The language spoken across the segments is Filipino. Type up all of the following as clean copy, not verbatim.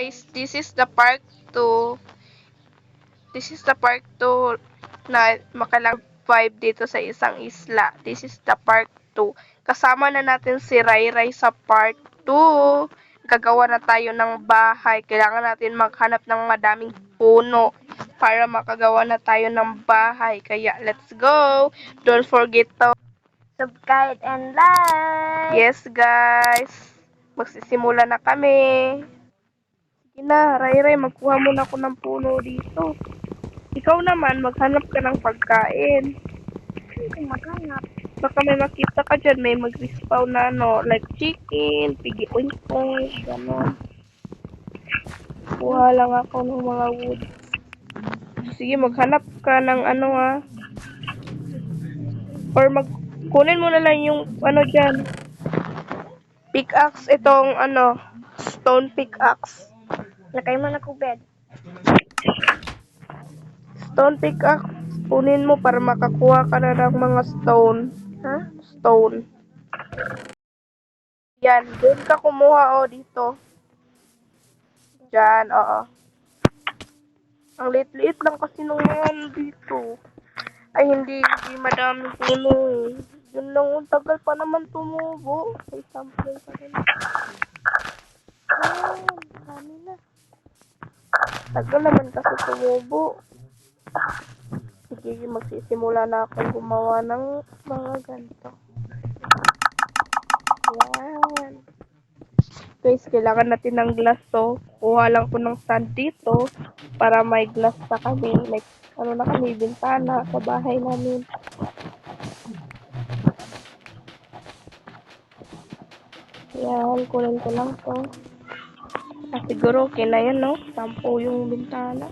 guys, this is the part 2. This is the part 2 na makalang vibe dito sa isang isla. This is the part 2. Kasama na natin si Rai Rai sa part 2. Gagawa na tayo ng bahay. Kailangan natin maghanap ng madaming puno para makagawa na tayo ng bahay. Kaya let's go! Don't forget to Subscribe and like. yes guys! Magsisimula na kami. Sige na, Rai Rai, magkuha muna ako ng puno dito. Ikaw naman, maghanap ka ng pagkain. Hindi maghanap. Baka may makita ka dyan, may mag-respawn na like chicken, pigi oink-oink, gano'n. Kuha lang ako ng mga wood. Sige, maghanap ka ng or kunin mo na lang yung dyan. Pickaxe, itong stone pickaxe. Lakay mo na ko bed. Stone pickaxe, kunin mo para makakuha ka na ng mga stone. Ha? Stone. Yan, doon ka kumuha dito. Diyan, oo. Ang liit-liit lang kasi nung dito. Ay, hindi madaming puno. Yun lang, tagal pa naman tumubo. Ay, sample pa rin. Ayan, dami na. Tagal naman kasi tumubo. Sige, magsisimula na akong gumawa ng mga ganito. Ayan. Guys, kailangan natin ng glass to. Kuha lang ko ng sand dito para may glass na kami. Like, na kami, bintana sa bahay namin. Ayan, kunin ko lang to. Siguro okay na yan, no? 10 yung bintana.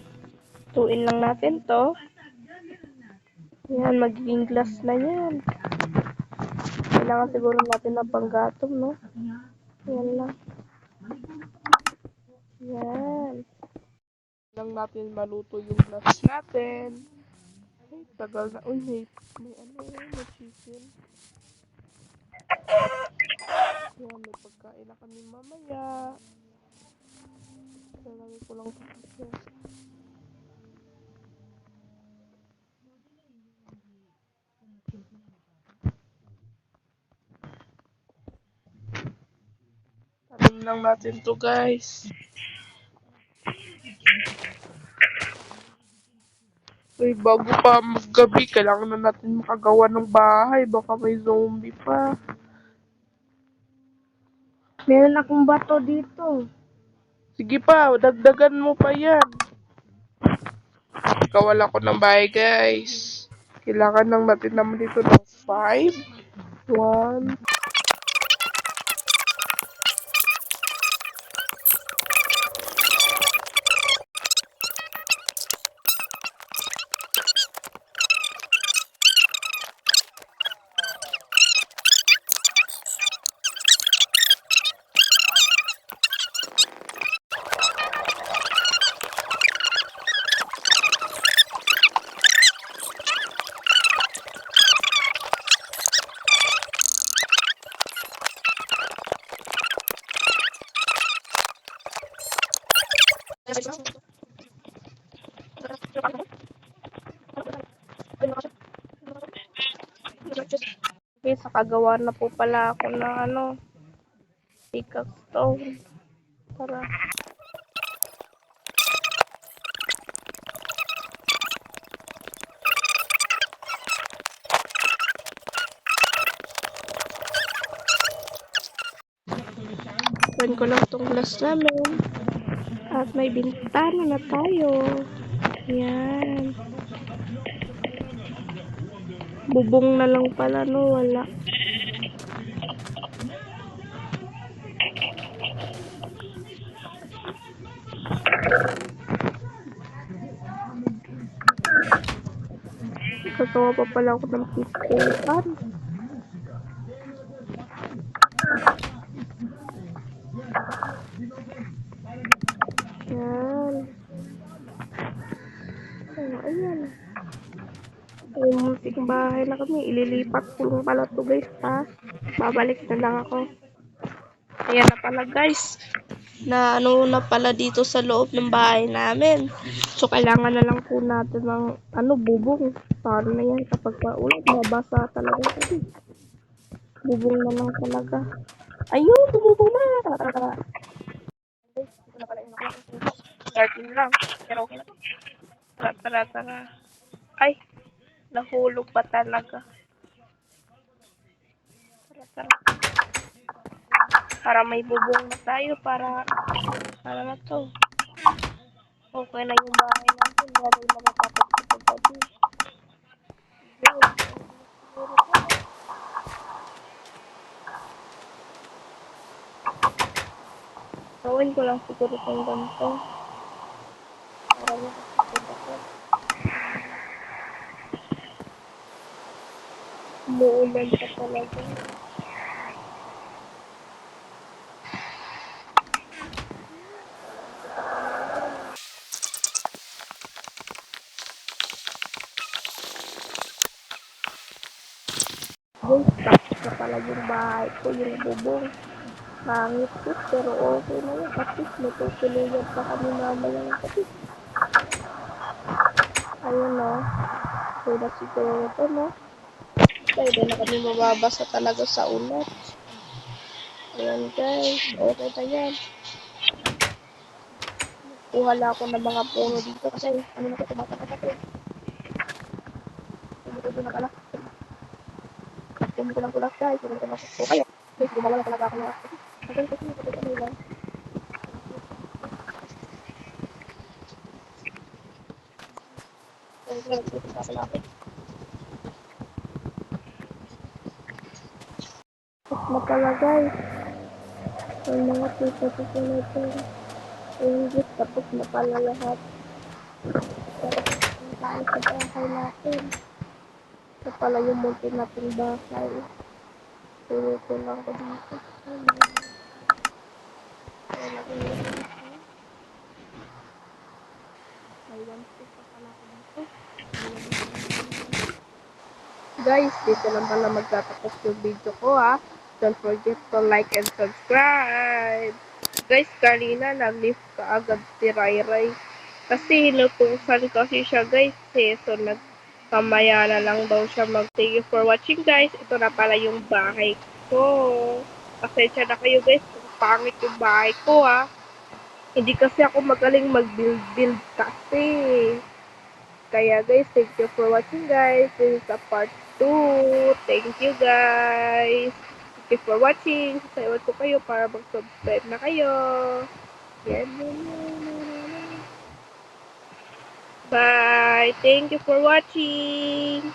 Tuin lang natin to. Ayan, magiging glass na yan. Kailangan siguro natin ng panggatong, no? Ayan lang. Yan. Lang natin maluto yung glass natin. Ay, tagal na. Uy, may chicken. Yan, may pagkain na kami mamaya. Lalagay ko lang ito. Tanim lang natin to, guys. Uy, bago pa maggabi, kailangan na natin makagawa ng bahay. Baka may zombie pa. Meron akong bato dito. Sige pa, dagdagan mo pa yan. Gawa ko ng bahay, guys. Kailangan lang natin naman dito ng 5. 1. Okay, sa kagawa na po pala ako ng pickaxe stone. Para open ko lang tong glass namin. At may bintana na tayo. Yan. Bubong na lang pala, no? Wala. Gagawa pa pala ako ng piskuan. Yan. Oh, ayan. Ay, muntik bahay na kami. Ililipat ko lang pala to, guys, ha? Babalik na lang ako. Ayan na pala, guys. na ano na pala dito sa loob ng bahay namin. So, kailangan na lang po natin ng bubong. Paano na yan kapag ulan, mabasa talaga kasi. Bubong na lang talaga. Ayun, bubong na. Tara, tara, tara. Ito na pala yung starting lang. Pero okay na to. Tara, tara, tara. Ay, nahulog pa talaga. Tara, tara. Para may bubong na tayo para na to. Okay na yung bahay natin. Wala yung nakatapos sa gabi. Yun. Siguro to. Gawin ko lang siguro itong ganito. Para makasipid ako. Umuulan pa talaga. Guys, tapos na pala yung bahay ko, yung bubong. Pangit po, pero okay na yun. At least may tutuluyan pa kami mamayang gabi. Ayun o. Tulad siguro ito, no? Pwede na kami mababasa talaga sa ulat. Ayan guys, okay na yan. Kuha lang ako ng mga puno dito kasi ano na ito, tumatapos ako. Tumutubo na pala. Tumutubo lang kulas guys, tumutubo na ako. So kaya, guys, gumawa na talaga ako ng ako. Hanggang kasi ito ano lang. So guys, ito sa pala ako. Tapos na pala guys. Yung mga tito ko na ito. English, tapos na pala lahat. Tapos tayo sa bahay natin. Ito pala yung munti nating bahay. Tuloy lang ko dito. May one stick pa pala ako dito. Guys, dito lang pala magtatapos yung video ko ha. Don't forget to like and subscribe. Guys, kanina nag-leave ka agad si Rai Rai. Kasi hinutusan kasi siya guys eh. So nagkamaya na lang daw siya thank you for watching guys. Ito na pala yung bahay ko. Pasensya na kayo guys kung pangit yung bahay ko ha. Hindi kasi ako magaling mag-build kasi. Kaya guys, thank you for watching guys. This is a part 2. Thank you guys. Thank you for watching. Sasayawan ko kayo para mag-subscribe na kayo. Yan. Bye. Thank you for watching.